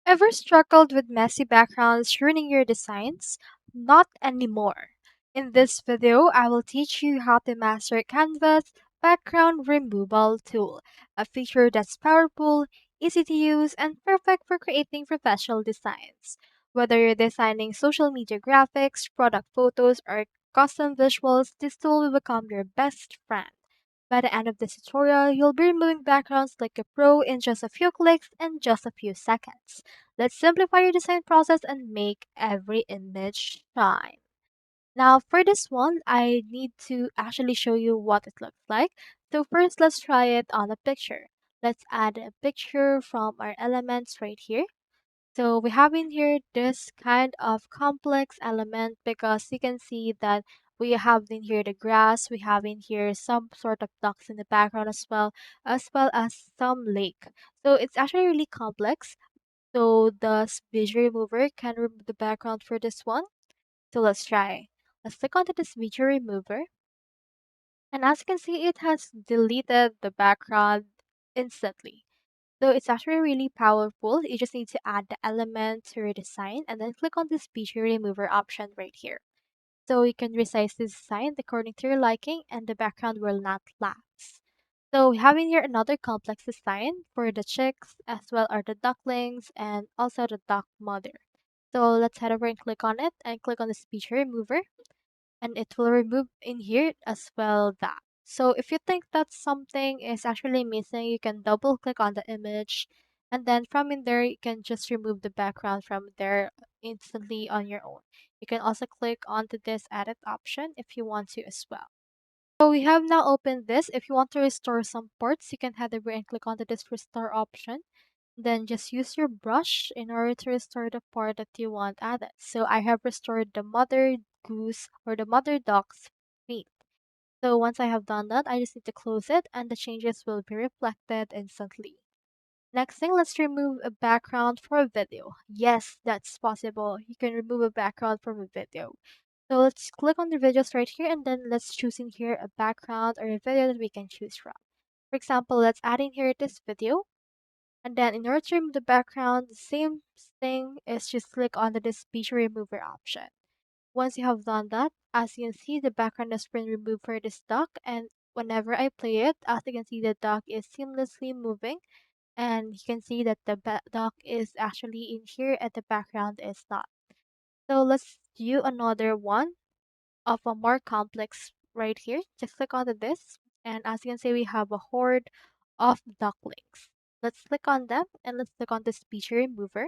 Ever struggled with messy backgrounds ruining your designs? Not anymore. In this video, I will teach you how to master Canva's background removal tool, a feature that's powerful, easy to use, and perfect for creating professional designs. Whether you're designing social media graphics, product photos, or custom visuals, this tool will become your best friend. By the end of this tutorial, you'll be removing backgrounds like a pro in just a few clicks and just a few seconds. Let's simplify your design process and make every image shine. Now, for this one, I need to actually show you what it looks like. So first, let's try it on a picture. Let's add a picture from our elements right here. So we have in here this kind of complex element because you can see that we have in here the grass, we have in here some sort of ducks in the background as well as some lake. So it's actually really complex. So the visual remover can remove the background for this one. So let's try. Let's click onto this visual remover. And as you can see, it has deleted the background instantly. So it's actually really powerful. You just need to add the element to your design and then click on this feature remover option right here. So you can resize the design according to your liking and the background will not lapse. So we have in here another complex design for the chicks as well as the ducklings and also the duck mother. So let's head over and click on it and click on this feature remover and it will remove in here as well that. So if you think that something is actually missing, you can double click on the image and then from in there you can just remove the background from there instantly on your own. You can also click onto this edit option if you want to as well. So we have now opened this. If you want to restore some parts, you can head over and click onto this restore option. Then just use your brush in order to restore the part that you want added. So I have restored the mother goose or the mother duck's feet. So once I have done that, I just need to close it and the changes will be reflected instantly. Next thing, let's remove a background for a video. Yes, that's possible. You can remove a background from a video. So let's click on the videos right here and then let's choose in here a background or a video that we can choose from. For example, let's add in here this video. And then in order to remove the background, the same thing is just click on the this feature remover option. Once you have done that, as you can see, the background has been removed for this duck. And whenever I play it, as you can see, the duck is seamlessly moving. And you can see that the duck is actually in here and the background is not. So let's do another one of a more complex right here. Just click on this. And as you can see, we have a horde of ducklings. Let's click on them and let's click on the feature remover.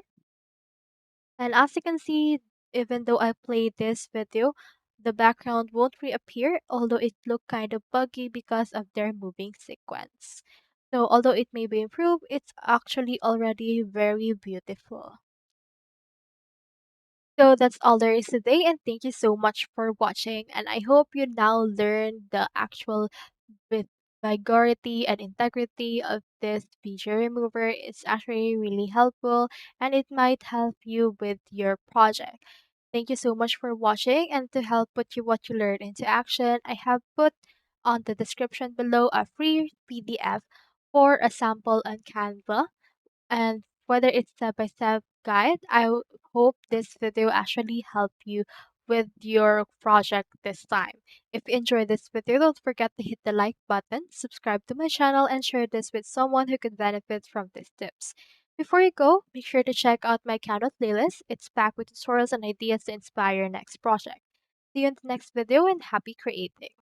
And as you can see, even though I play this video, the background won't reappear, although it looked kind of buggy because of their moving sequence. So although it may be improved, it's actually already very beautiful. So that's all there is today, and thank you so much for watching. And I hope you now learn the actual with vigority and integrity of this feature remover. It's actually really helpful and it might help you with your project. Thank you so much for watching, and to help put what you learned into action, I have put on the description below a free PDF for a sample on Canva, and whether it's step-by-step guide, hope this video actually help you with your project this time. If you enjoyed this video, don't forget to hit the like button, subscribe to my channel, and share this with someone who could benefit from these tips. Before you go, make sure to check out my Canva playlist. It's packed with tutorials and ideas to inspire your next project. See you in the next video and happy creating!